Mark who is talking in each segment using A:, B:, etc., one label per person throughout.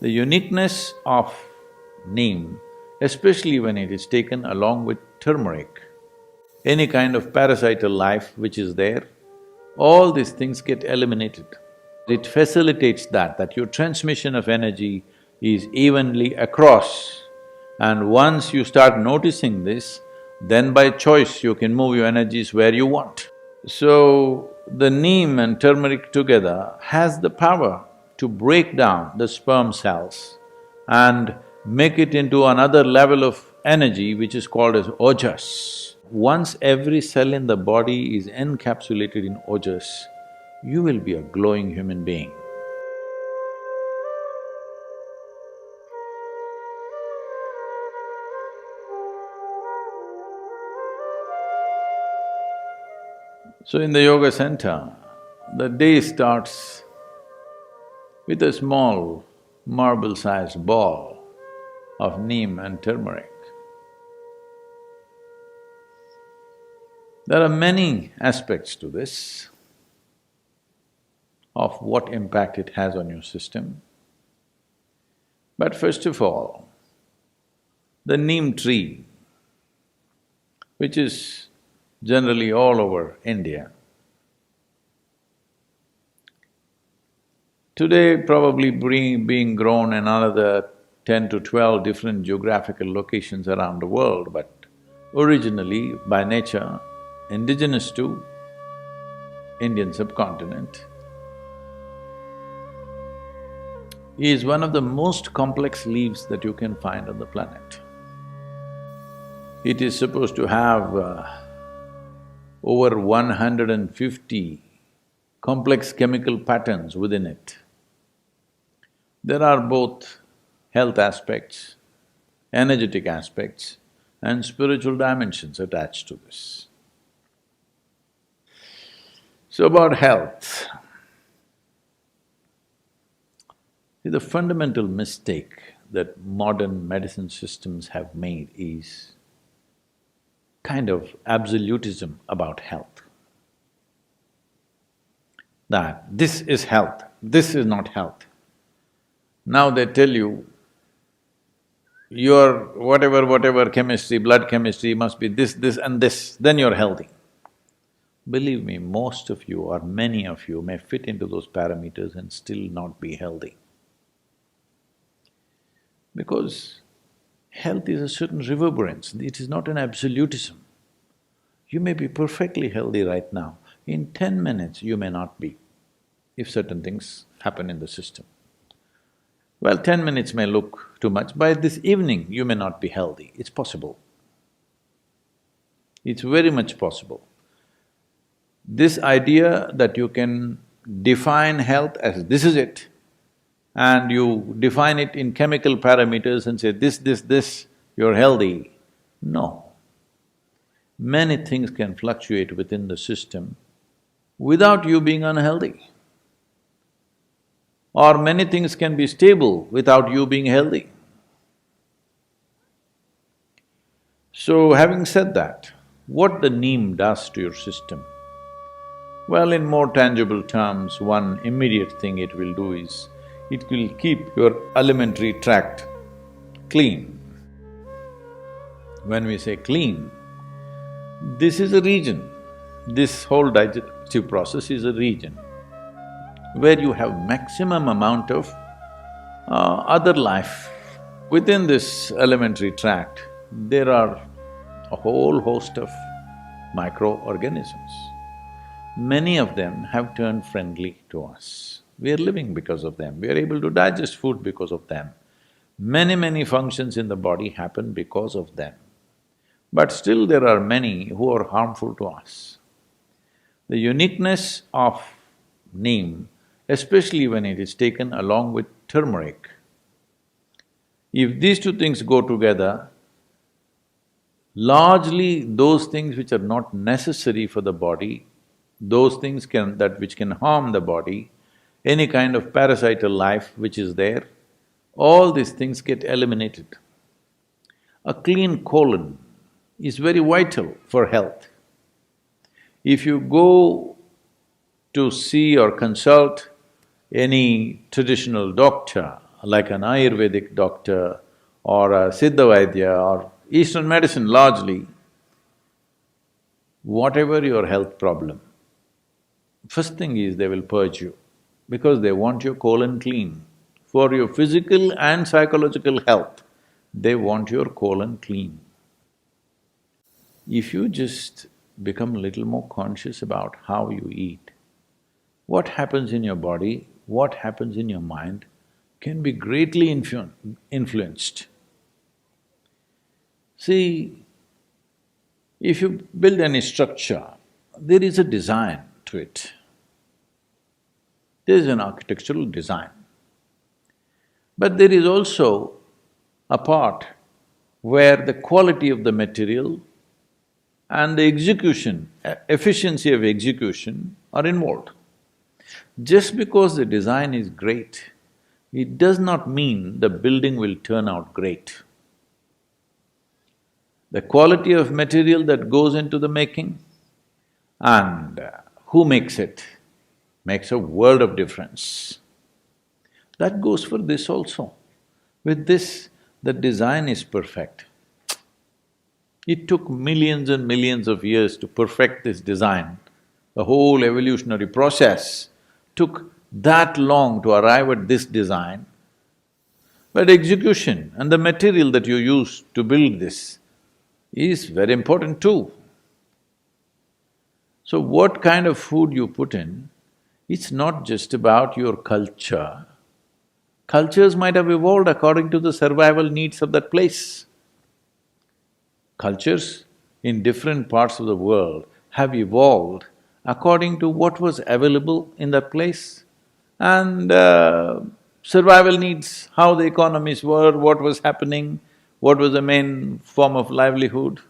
A: The uniqueness of neem, especially when it is taken along with turmeric, any kind of parasital life which is there, all these things get eliminated. It facilitates that your transmission of energy is evenly across. And once you start noticing this, then by choice you can move your energies where you want. So, the neem and turmeric together has the power to break down the sperm cells and make it into another level of energy which is called as ojas. Once every cell in the body is encapsulated in ojas, you will be a glowing human being. So in the yoga center, the day starts with a small marble-sized ball of neem and turmeric. There are many aspects to this, of what impact it has on your system. But first of all, the neem tree, which is generally all over India, today probably being grown in another 10 to 12 different geographical locations around the world, but originally, by nature, indigenous to Indian subcontinent, is one of the most complex leaves that you can find on the planet. It is supposed to have over 150 complex chemical patterns within it. There are both health aspects, energetic aspects, and spiritual dimensions attached to this. So about health, the fundamental mistake that modern medicine systems have made is kind of absolutism about health. That this is health, this is not health. Now they tell you, your whatever chemistry, blood chemistry must be this, this and this, then you're healthy. Believe me, most of you or many of you may fit into those parameters and still not be healthy. Because health is a certain reverberance, it is not an absolutism. You may be perfectly healthy right now, in 10 minutes you may not be, if certain things happen in the system. Well, 10 minutes may look too much, by this evening you may not be healthy, it's possible. It's very much possible. This idea that you can define health as this is it, and you define it in chemical parameters and say this, you're healthy. No. Many things can fluctuate within the system without you being unhealthy. Or many things can be stable without you being healthy. So having said that, what the neem does to your system? Well, in more tangible terms, one immediate thing it will do is, it will keep your alimentary tract clean. When we say clean, this is a region, this whole digestive process is a region where you have maximum amount of other life. Within this alimentary tract, there are a whole host of microorganisms. Many of them have turned friendly to us. We are living because of them, we are able to digest food because of them. Many functions in the body happen because of them. But still there are many who are harmful to us. The uniqueness of neem, especially when it is taken along with turmeric, if these two things go together, largely those things which are not necessary for the body, those things which can harm the body, any kind of parasital life which is there, all these things get eliminated. A clean colon is very vital for health. If you go to see or consult any traditional doctor like an Ayurvedic doctor or a Siddha Vaidya or Eastern medicine largely, whatever your health problem, first thing is they will purge you because they want your colon clean. For your physical and psychological health, they want your colon clean. If you just become a little more conscious about how you eat, what happens in your body, what happens in your mind can be greatly influenced. See, if you build any structure, there is a design to it. There is an architectural design. But there is also a part where the quality of the material and the execution, efficiency of execution are involved. Just because the design is great, it does not mean the building will turn out great. The quality of material that goes into the making and who makes it makes a world of difference. That goes for this also. With this, the design is perfect. It took millions and millions of years to perfect this design. The whole evolutionary process took that long to arrive at this design. But execution and the material that you use to build this is very important too. So what kind of food you put in, it's not just about your culture. Cultures might have evolved according to the survival needs of that place. Cultures in different parts of the world have evolved according to what was available in that place and survival needs, how the economies were, what was happening, what was the main form of livelihood.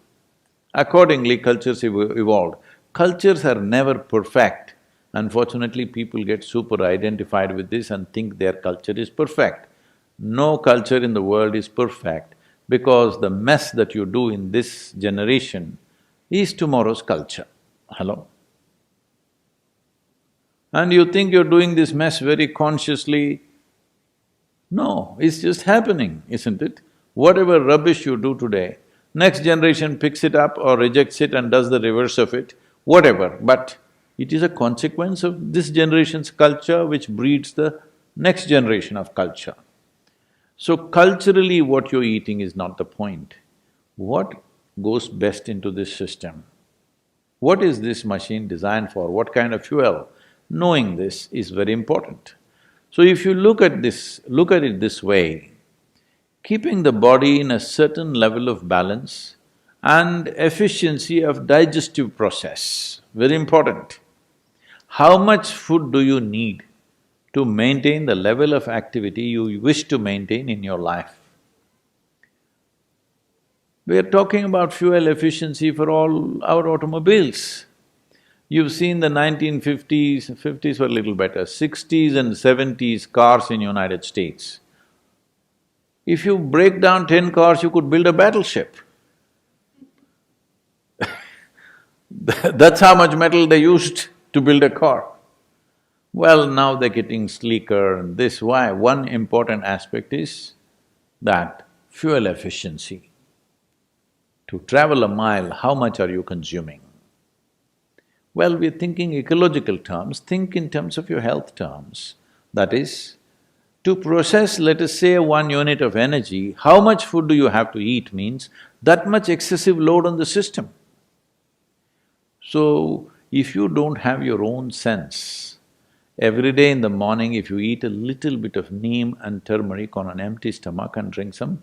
A: Accordingly, cultures evolved. Cultures are never perfect. Unfortunately, people get super identified with this and think their culture is perfect. No culture in the world is perfect because the mess that you do in this generation is tomorrow's culture. Hello? And you think you're doing this mess very consciously. No, it's just happening, isn't it? Whatever rubbish you do today, next generation picks it up or rejects it and does the reverse of it, whatever, but it is a consequence of this generation's culture which breeds the next generation of culture. So culturally what you're eating is not the point. What goes best into this system? What is this machine designed for? What kind of fuel? Knowing this is very important. So if you look at it this way, keeping the body in a certain level of balance and efficiency of digestive process, very important. How much food do you need to maintain the level of activity you wish to maintain in your life? We are talking about fuel efficiency for all our automobiles. You've seen the 1950s, fifties were a little better, 60s and 70s cars in United States. If you break down 10 cars, you could build a battleship. That's how much metal they used to build a car. Well, now they're getting sleeker and this, why? One important aspect is that fuel efficiency. To travel a mile, how much are you consuming? Well, we're thinking ecological terms, think in terms of your health terms. That is, to process, let us say, 1 unit of energy, how much food do you have to eat means that much excessive load on the system. So, if you don't have your own sense, every day in the morning if you eat a little bit of neem and turmeric on an empty stomach and drink some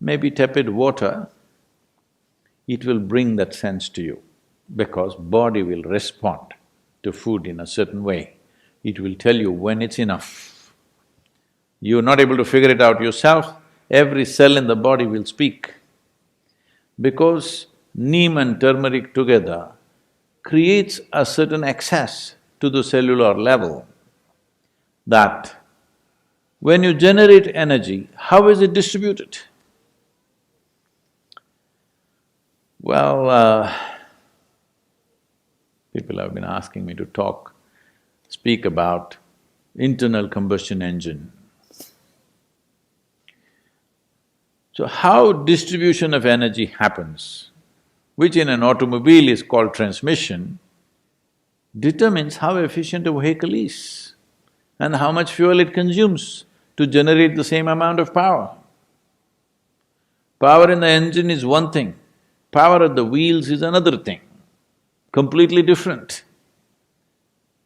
A: maybe tepid water, it will bring that sense to you because body will respond to food in a certain way. It will tell you when it's enough. You're not able to figure it out yourself, every cell in the body will speak. Because neem and turmeric together creates a certain access to the cellular level that when you generate energy, how is it distributed? Well, people have been asking me to speak about internal combustion engine. So how distribution of energy happens, which in an automobile is called transmission, determines how efficient a vehicle is and how much fuel it consumes to generate the same amount of power. Power in the engine is one thing, power at the wheels is another thing, completely different.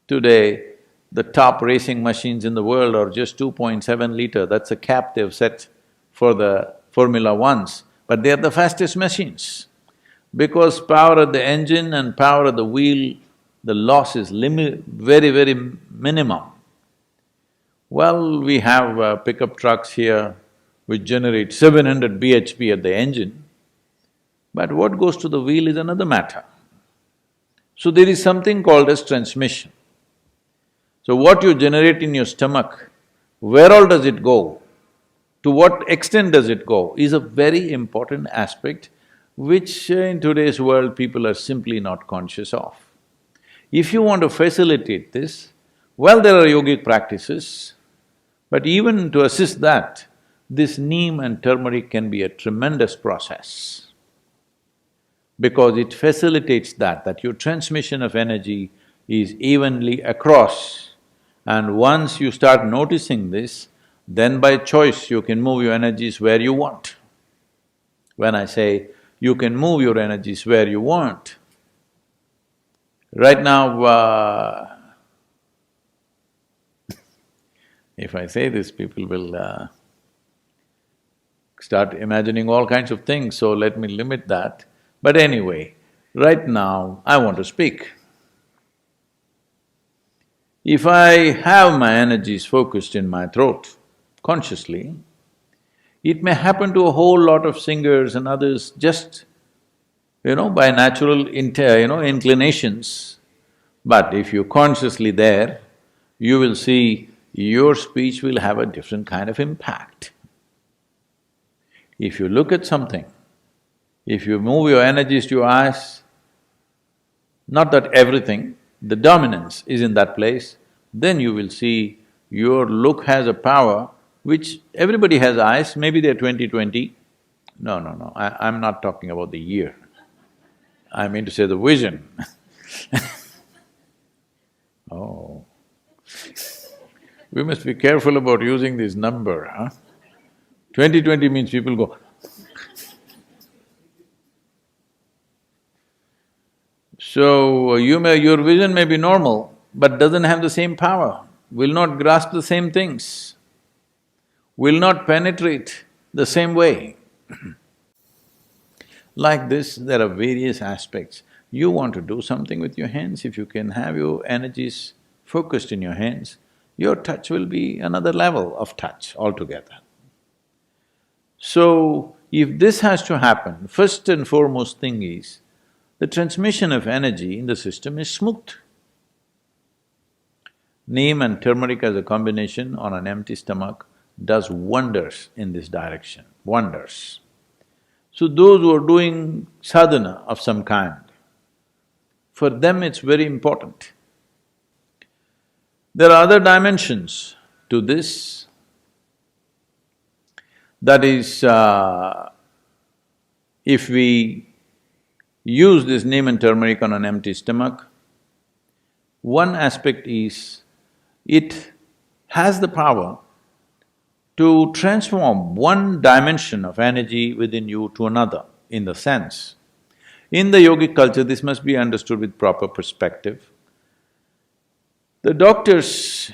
A: Today, the top racing machines in the world are just 2.7 liter, that's a cap they've set for the Formula Ones, but they are the fastest machines. Because power at the engine and power at the wheel, the loss is very minimum. Well, we have pickup trucks here which generate 700 bhp at the engine, but what goes to the wheel is another matter. So there is something called as transmission. So what you generate in your stomach, where all does it go, to what extent does it go, is a very important aspect which in today's world people are simply not conscious of. If you want to facilitate this, well, there are yogic practices, but even to assist that, this neem and turmeric can be a tremendous process because it facilitates that your transmission of energy is evenly across. And once you start noticing this, then by choice you can move your energies where you want. When I say you can move your energies where you want, right now, if I say this, people will start imagining all kinds of things, so let me limit that. But anyway, right now I want to speak. If I have my energies focused in my throat, consciously, it may happen to a whole lot of singers and others just, by natural inclinations. But if you're consciously there, you will see your speech will have a different kind of impact. If you look at something, if you move your energies to your eyes, not that everything, the dominance is in that place, then you will see your look has a power which everybody has eyes, maybe they're 20/20. No, I'm not talking about the year. I mean to say the vision. Oh. We must be careful about using this number, huh? 20/20 means people go, so your vision may be normal, but doesn't have the same power, will not grasp the same things, will not penetrate the same way. Like this, there are various aspects. You want to do something with your hands, if you can have your energies focused in your hands, your touch will be another level of touch altogether. So, if this has to happen, first and foremost thing is, the transmission of energy in the system is smooth. Neem and turmeric as a combination on an empty stomach does wonders in this direction, wonders. So those who are doing sadhana of some kind, for them it's very important. There are other dimensions to this. That is, if we use this neem and turmeric on an empty stomach, one aspect is, it has the power to transform one dimension of energy within you to another, in the sense. In the yogic culture, this must be understood with proper perspective. The doctors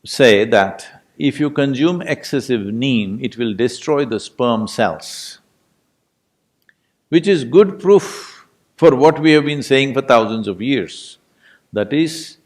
A: say that if you consume excessive neem, it will destroy the sperm cells, which is good proof for what we have been saying for thousands of years. That is,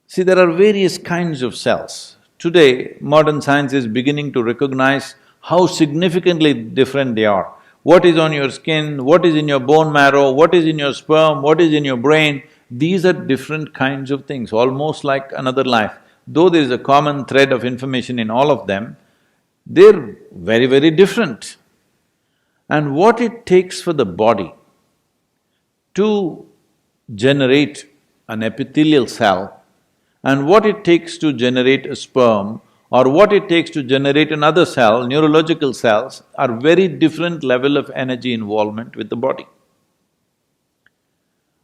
A: see, there are various kinds of cells. Today, modern science is beginning to recognize how significantly different they are. What is on your skin, what is in your bone marrow, what is in your sperm, what is in your brain, these are different kinds of things, almost like another life. Though there is a common thread of information in all of them, they're very different. And what it takes for the body to generate an epithelial cell and what it takes to generate a sperm or what it takes to generate another cell, neurological cells, are very different level of energy involvement with the body.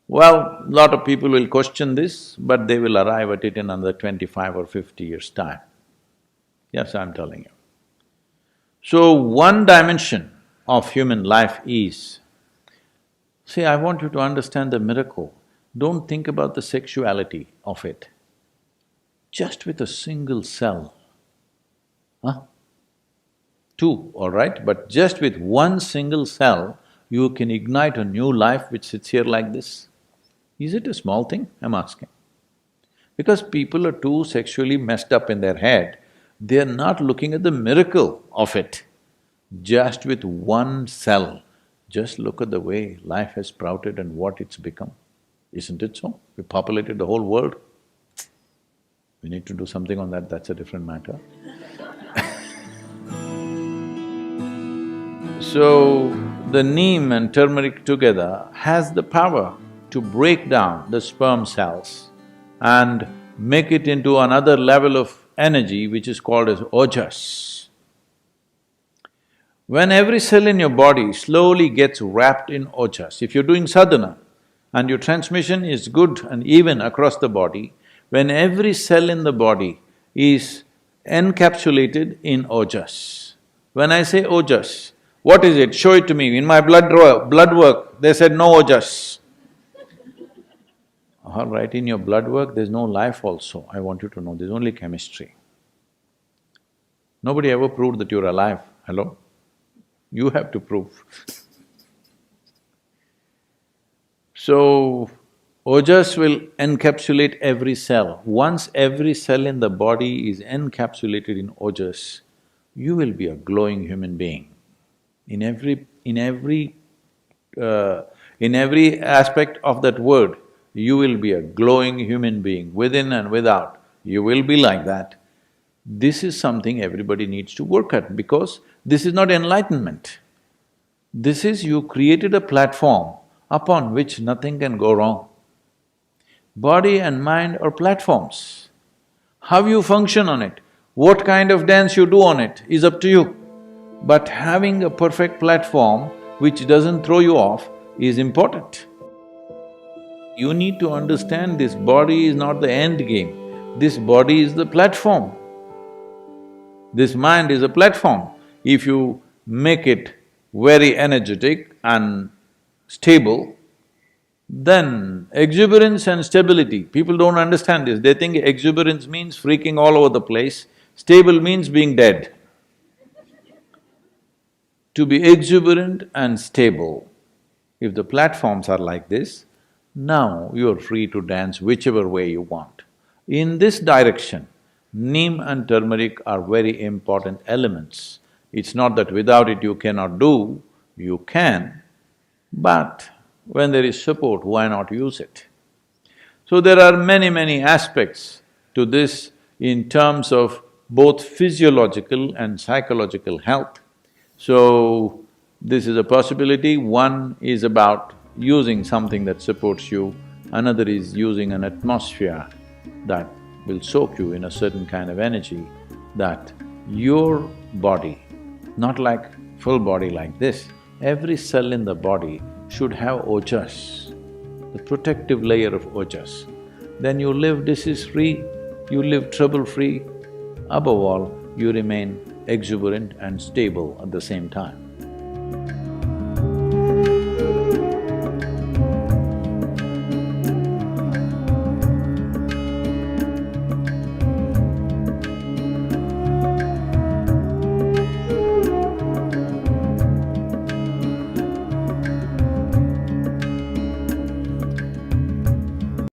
A: Well, lot of people will question this, but they will arrive at it in another 25 or 50 years' time. Yes, I'm telling you. So, one dimension of human life is… See, I want you to understand the miracle. Don't think about the sexuality of it. Just with a single cell, two, all right, but just with one single cell, you can ignite a new life which sits here like this. Is it a small thing? I'm asking. Because people are too sexually messed up in their head, they're not looking at the miracle of it. Just with one cell, just look at the way life has sprouted and what it's become. Isn't it so? We populated the whole world. We need to do something on that, that's a different matter. So, the neem and turmeric together has the power to break down the sperm cells and make it into another level of energy which is called as ojas. When every cell in your body slowly gets wrapped in ojas, if you're doing sadhana and your transmission is good and even across the body, when every cell in the body is encapsulated in ojas. When I say ojas, what is it? Show it to me. In my blood work, they said no ojas. All right, in your blood work, there's no life also, I want you to know, there's only chemistry. Nobody ever proved that you're alive, hello? You have to prove. So, ojas will encapsulate every cell. Once every cell in the body is encapsulated in ojas, you will be a glowing human being. In every aspect of that word, you will be a glowing human being, within and without, you will be like that. This is something everybody needs to work at because this is not enlightenment. This is you created a platform upon which nothing can go wrong. Body and mind are platforms. How you function on it, what kind of dance you do on it is up to you. But having a perfect platform which doesn't throw you off is important. You need to understand this body is not the end game, this body is the platform. This mind is a platform. If you make it very energetic and stable, then exuberance and stability, people don't understand this, they think exuberance means freaking all over the place, stable means being dead. To be exuberant and stable, if the platforms are like this, now you're free to dance whichever way you want. In this direction, neem and turmeric are very important elements. It's not that without it you cannot do, you can, but when there is support, why not use it? So there are many aspects to this in terms of both physiological and psychological health. So, this is a possibility. One is about using something that supports you, another is using an atmosphere that will soak you in a certain kind of energy, that your body, not like full body like this, every cell in the body should have ojas, the protective layer of ojas. Then you live disease-free, you live trouble-free, above all, you remain exuberant and stable at the same time.